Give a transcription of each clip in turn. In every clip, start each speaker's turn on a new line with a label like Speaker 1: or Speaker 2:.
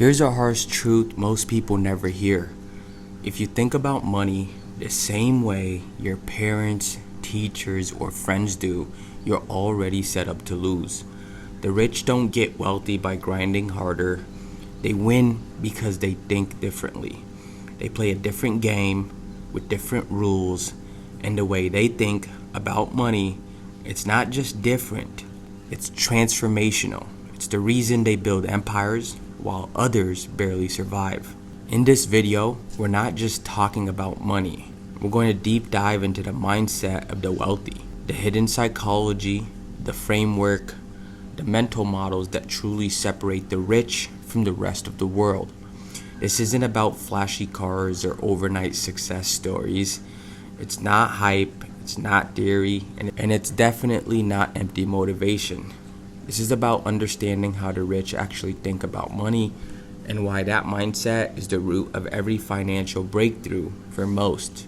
Speaker 1: Here's a harsh truth most people never hear. If you think about money the same way your parents, teachers, or friends do, you're already set up to lose. The rich don't get wealthy by grinding harder. They win because they think differently. They play a different game with different rules, and the way they think about money, it's not just different, it's transformational. It's the reason they build empires while others barely survive. In this video, we're not just talking about money. We're going to deep dive into the mindset of the wealthy, the hidden psychology, the framework, the mental models that truly separate the rich from the rest of the world. This isn't about flashy cars or overnight success stories. It's not hype, it's not theory, and it's definitely not empty motivation. This is about understanding how the rich actually think about money and why that mindset is the root of every financial breakthrough for most.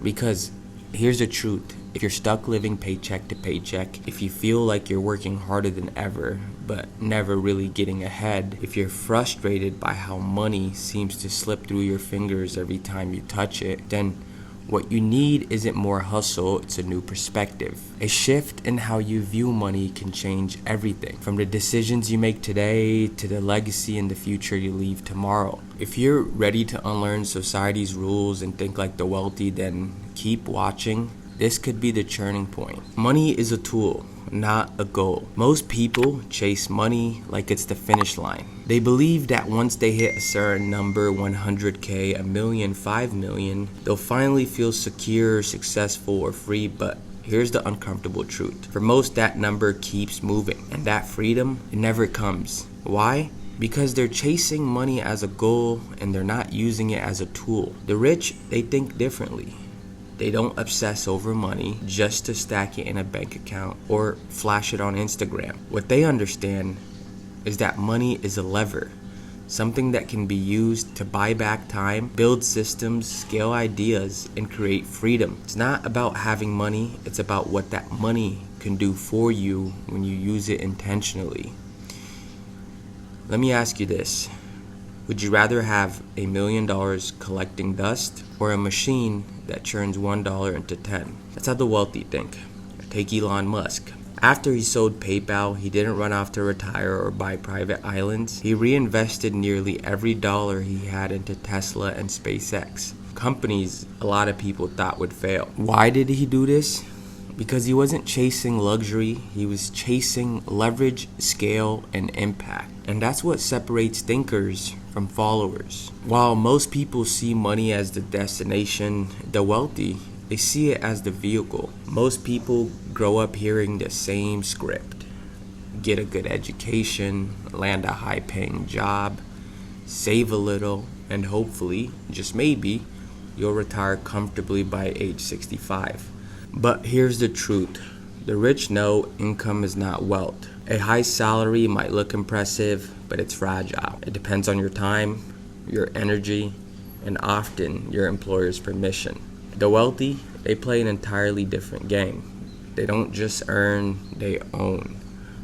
Speaker 1: Because here's the truth. If you're stuck living paycheck to paycheck, if you feel like you're working harder than ever, but never really getting ahead, if you're frustrated by how money seems to slip through your fingers every time you touch it, then what you need isn't more hustle, it's a new perspective. A shift in how you view money can change everything, from the decisions you make today to the legacy and the future you leave tomorrow. If you're ready to unlearn society's rules and think like the wealthy, then keep watching. This could be the turning point. Money is a tool, not a goal. Most people chase money like it's the finish line. They believe that once they hit a certain number, 100K, a million, 5 million, they'll finally feel secure, successful, or free. But here's the uncomfortable truth. For most, that number keeps moving, and that freedom, it never comes. Why? Because they're chasing money as a goal and they're not using it as a tool. The rich, they think differently. They don't obsess over money just to stack it in a bank account or flash it on Instagram. What they understand is that money is a lever, something that can be used to buy back time, build systems, scale ideas, and create freedom. It's not about having money, it's about what that money can do for you when you use it intentionally. Let me ask you this. Would you rather have $1 million collecting dust or a machine that turns $1 into 10? That's how the wealthy think. Take Elon Musk. After he sold PayPal, he didn't run off to retire or buy private islands. He reinvested nearly every dollar he had into Tesla and SpaceX, companies a lot of people thought would fail. Why did he do this? Because he wasn't chasing luxury, he was chasing leverage, scale, and impact. And that's what separates thinkers from followers. While most people see money as the destination, the wealthy, they see it as the vehicle. Most people grow up hearing the same script. Get a good education, land a high-paying job, save a little, and hopefully, just maybe, you'll retire comfortably by age 65. But here's the truth. The rich know income is not wealth. A high salary might look impressive, but it's fragile. It depends on your time, your energy, and often your employer's permission. The wealthy, they play an entirely different game. They don't just earn, they own.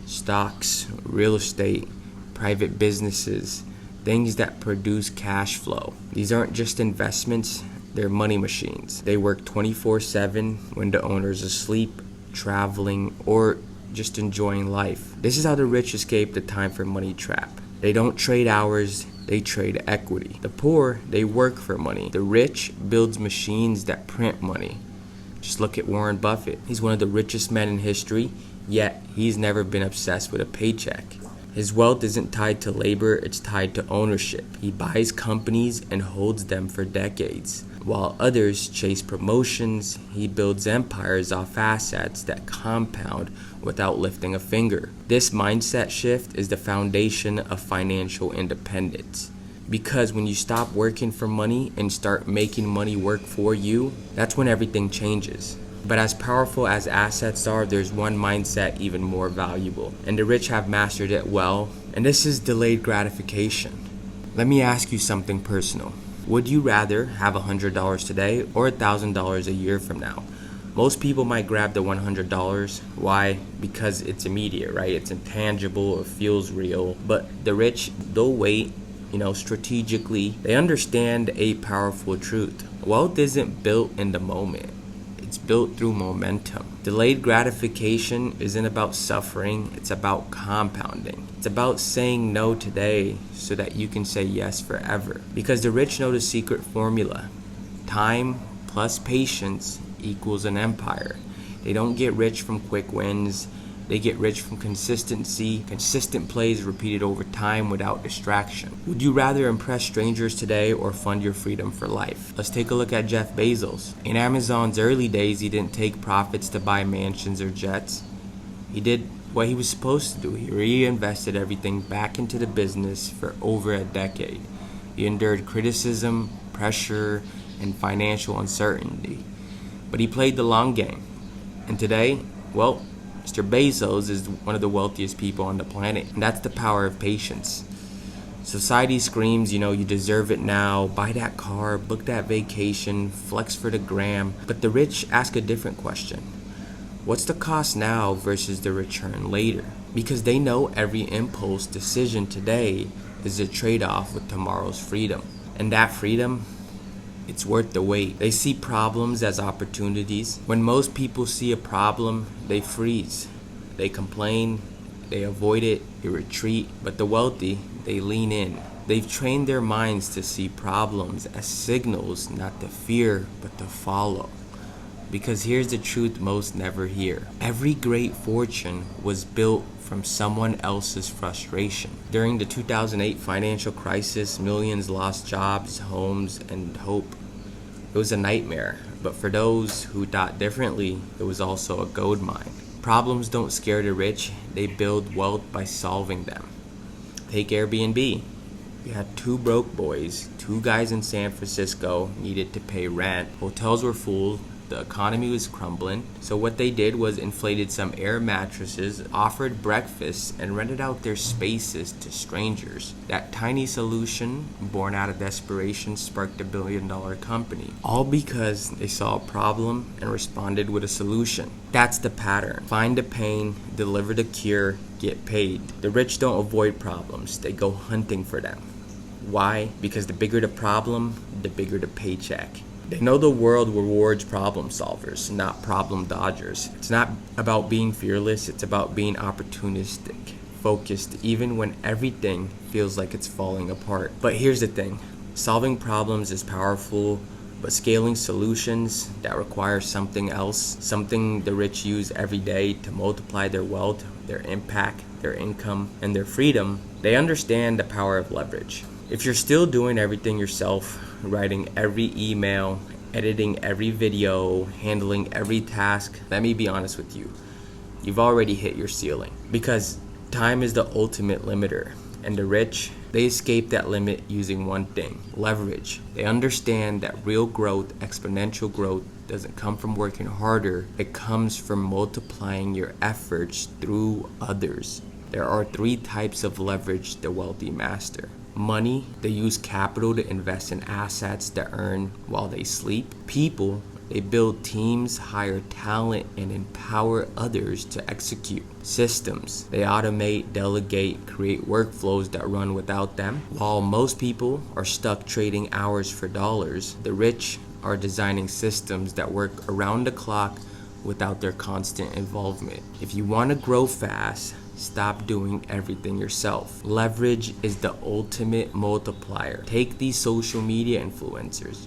Speaker 1: Stocks, real estate, private businesses, things that produce cash flow. These aren't just investments, they're money machines. They work 24/7 when the owner's asleep, traveling, or just enjoying life. This is how the rich escape the time for money trap. They don't trade hours, they trade equity. The poor, they work for money. The rich builds machines that print money. Just look at Warren Buffett. He's one of the richest men in history, yet he's never been obsessed with a paycheck. His wealth isn't tied to labor, it's tied to ownership. He buys companies and holds them for decades. While others chase promotions, he builds empires off assets that compound without lifting a finger. This mindset shift is the foundation of financial independence. Because when you stop working for money and start making money work for you, that's when everything changes. But as powerful as assets are, there's one mindset even more valuable, and the rich have mastered it well, and this is delayed gratification. Let me ask you something personal. Would you rather have $100 today or $1,000 a year from now? Most people might grab the $100. Why? Because it's immediate, right? It's intangible, it feels real. But the rich, they'll wait strategically. They understand a powerful truth. Wealth isn't built in the moment. It's built through momentum. Delayed gratification isn't about suffering, it's about compounding. It's about saying no today so that you can say yes forever. Because the rich know the secret formula. Time plus patience equals an empire. They don't get rich from quick wins. They get rich from consistency, consistent plays repeated over time without distraction. Would you rather impress strangers today or fund your freedom for life? Let's take a look at Jeff Bezos. In Amazon's early days, he didn't take profits to buy mansions or jets. He did what he was supposed to do. He reinvested everything back into the business for over a decade. He endured criticism, pressure, and financial uncertainty. But he played the long game. And today, Mr. Bezos is one of the wealthiest people on the planet, and that's the power of patience. Society screams, you deserve it now, buy that car, book that vacation, flex for the gram. But the rich ask a different question. What's the cost now versus the return later? Because they know every impulse decision today is a trade-off with tomorrow's freedom. And that freedom, it's worth the wait. They see problems as opportunities. When most people see a problem, they freeze. They complain, they avoid it, they retreat. But the wealthy, they lean in. They've trained their minds to see problems as signals, not to fear, but to follow. Because here's the truth most never hear. Every great fortune was built from someone else's frustration. During the 2008 financial crisis, millions lost jobs, homes, and hope. It was a nightmare, but for those who thought differently, it was also a gold mine. Problems don't scare the rich, they build wealth by solving them. Take Airbnb. You had two broke boys, two guys in San Francisco needed to pay rent, hotels were full, the economy was crumbling. So what they did was inflated some air mattresses, offered breakfast, and rented out their spaces to strangers. That tiny solution, born out of desperation, sparked a billion-dollar company. All because they saw a problem and responded with a solution. That's the pattern. Find the pain, deliver the cure, get paid. The rich don't avoid problems, they go hunting for them. Why? Because the bigger the problem, the bigger the paycheck. They know the world rewards problem solvers, not problem dodgers. It's not about being fearless, it's about being opportunistic, focused, even when everything feels like it's falling apart. But here's the thing, solving problems is powerful, but scaling solutions that require something else, something the rich use every day to multiply their wealth, their impact, their income, and their freedom, they understand the power of leverage. If you're still doing everything yourself, writing every email, editing every video, handling every task, let me be honest with you, you've already hit your ceiling. Because time is the ultimate limiter, and the rich, they escape that limit using one thing, leverage. They understand that real growth, exponential growth, doesn't come from working harder, it comes from multiplying your efforts through others. There are 3 types of leverage the wealthy master. Money, they use capital to invest in assets that earn while they sleep. People, they build teams, hire talent, and empower others to execute. Systems, they automate, delegate, create workflows that run without them. While most people are stuck trading hours for dollars, the rich are designing systems that work around the clock without their constant involvement. If you want to grow fast, stop doing everything yourself. Leverage is the ultimate multiplier. Take these social media influencers.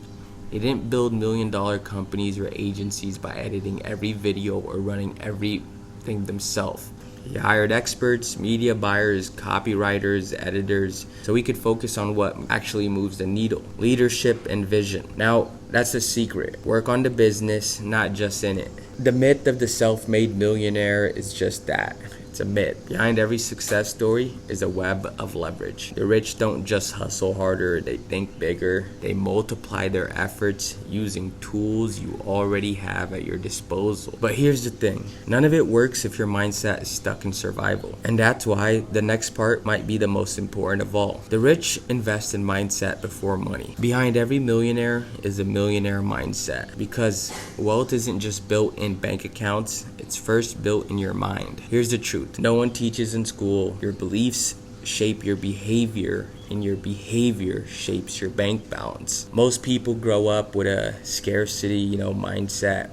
Speaker 1: They didn't build million-dollar companies or agencies by editing every video or running everything themselves. He hired experts, media buyers, copywriters, editors, so he could focus on what actually moves the needle. Leadership and vision. Now, that's the secret. Work on the business, not just in it. The myth of the self-made millionaire is just that. It's a myth. Behind every success story is a web of leverage. The rich don't just hustle harder, they think bigger. They multiply their efforts using tools you already have at your disposal. But here's the thing, none of it works if your mindset is stuck in survival. And that's why the next part might be the most important of all. The rich invest in mindset before money. Behind every millionaire is a millionaire mindset, because wealth isn't just built in bank accounts, it's first built in your mind. Here's the truth. No one teaches in school your beliefs, shape your behavior, and your behavior shapes your bank balance. Most people grow up with a scarcity, mindset.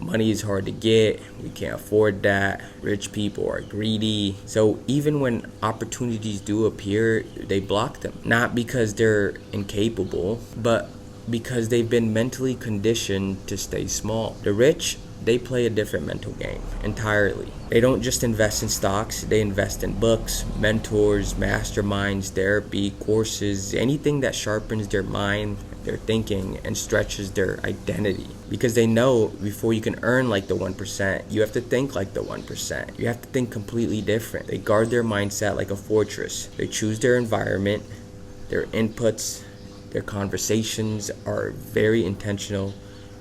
Speaker 1: Money is hard to get, we can't afford that, rich people are greedy. So even when opportunities do appear, they block them. Not because they're incapable, but because they've been mentally conditioned to stay small. The rich, they play a different mental game entirely. They don't just invest in stocks, they invest in books, mentors, masterminds, therapy, courses, anything that sharpens their mind, their thinking, and stretches their identity. Because they know before you can earn like the 1%, you have to think like the 1%. You have to think completely different. They guard their mindset like a fortress. They choose their environment, their inputs, their conversations are very intentional.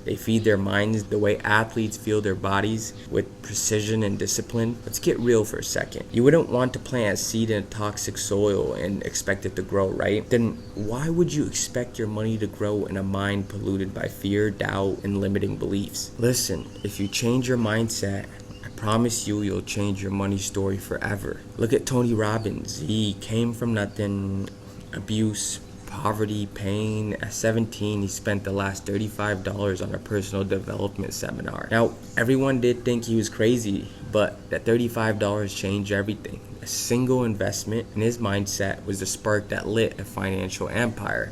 Speaker 1: They feed their minds the way athletes feel their bodies, with precision and discipline. Let's get real for a second. You wouldn't want to plant a seed in a toxic soil and expect it to grow, right? Then why would you expect your money to grow in a mind polluted by fear, doubt, and limiting beliefs? Listen, if you change your mindset, I promise you'll change your money story forever. Look at Tony Robbins. He came from nothing, abuse, poverty, pain. At 17, he spent the last $35 on a personal development seminar. Now, everyone did think he was crazy, but that $35 changed everything. A single investment in his mindset was the spark that lit a financial empire.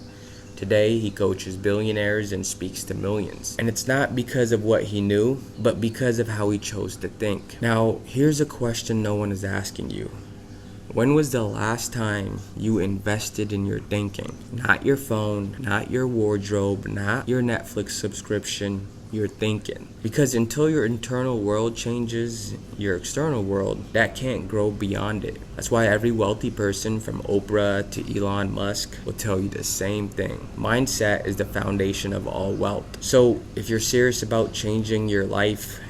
Speaker 1: Today, he coaches billionaires and speaks to millions. And it's not because of what he knew, but because of how he chose to think. Now, here's a question no one is asking you. When was the last time you invested in your thinking? Not your phone, not your wardrobe, not your Netflix subscription, your thinking. Because until your internal world changes your external world, that can't grow beyond it. That's why every wealthy person from Oprah to Elon Musk will tell you the same thing. Mindset is the foundation of all wealth. So if you're serious about changing your life,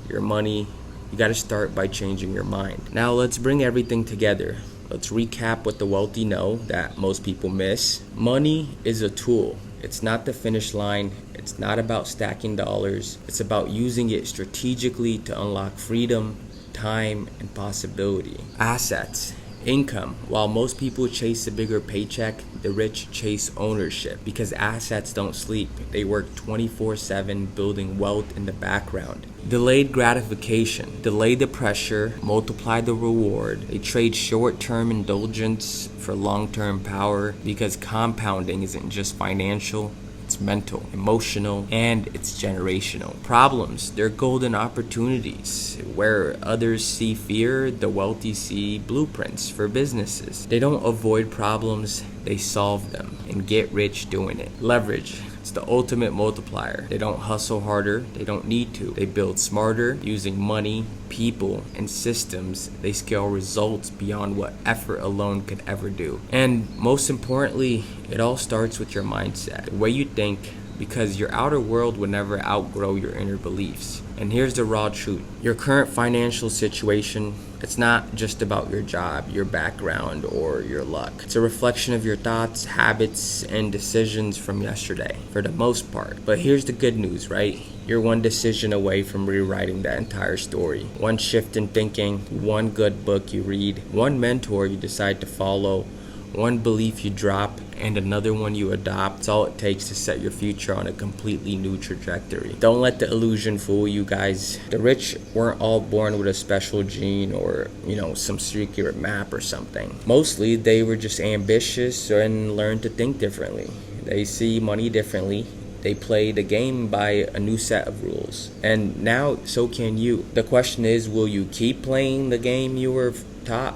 Speaker 1: your money, you got to start by changing your mind. Now let's bring everything together. Let's recap what the wealthy know that most people miss. Money is a tool. It's not the finish line. It's not about stacking dollars. It's about using it strategically to unlock freedom, time, and possibility. Assets. Income. While most people chase a bigger paycheck, the rich chase ownership, because assets don't sleep. They work 24/7 building wealth in the background. Delayed gratification. Delay the pressure, multiply the reward. They trade short-term indulgence for long-term power, because compounding isn't just financial. It's mental, emotional, and it's generational. Problems, they're golden opportunities. Where others see fear, the wealthy see blueprints for businesses. They don't avoid problems, they solve them and get rich doing it. Leverage, it's the ultimate multiplier. They don't hustle harder, they don't need to. They build smarter, using money, people, and systems. They scale results beyond what effort alone could ever do. And most importantly, it all starts with your mindset, the way you think, because your outer world will never outgrow your inner beliefs. And here's the raw truth. Your current financial situation, it's not just about your job, your background, or your luck. It's a reflection of your thoughts, habits, and decisions from yesterday, for the most part. But here's the good news, right? You're one decision away from rewriting that entire story. One shift in thinking, one good book you read, one mentor you decide to follow, one belief you drop, and another one you adopt. It's all it takes to set your future on a completely new trajectory. Don't let the illusion fool you guys. The rich weren't all born with a special gene or, some secret map or something. Mostly, they were just ambitious and learned to think differently. They see money differently. They play the game by a new set of rules. And now, so can you. The question is, will you keep playing the game you were taught?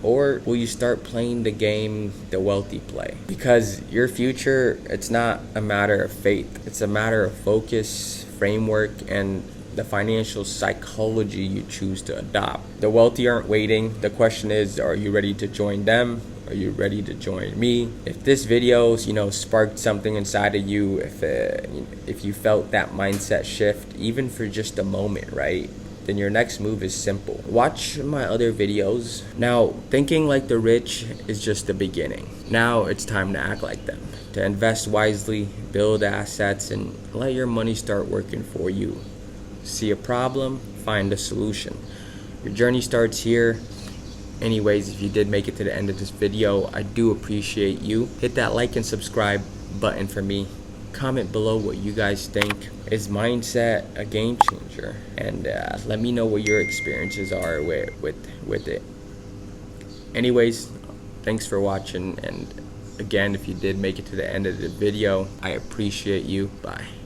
Speaker 1: Or will you start playing the game the wealthy play? Because your future, it's not a matter of faith. It's a matter of focus, framework, and the financial psychology you choose to adopt. The wealthy aren't waiting. The question is, are you ready to join them? Are you ready to join me? If this video, sparked something inside of you, if you felt that mindset shift, even for just a moment, right? Then your next move is simple. Watch my other videos. Now, thinking like the rich is just the beginning. Now it's time to act like them, to invest wisely, build assets, and let your money start working for you. See a problem, find a solution. Your journey starts here. Anyways, if you did make it to the end of this video, I do appreciate you. Hit that like and subscribe button for me. Comment below what you guys think. Is mindset a game changer? And let me know what your experiences are with it. Anyways, thanks for watching, and again, if you did make it to the end of the video, I appreciate you. Bye.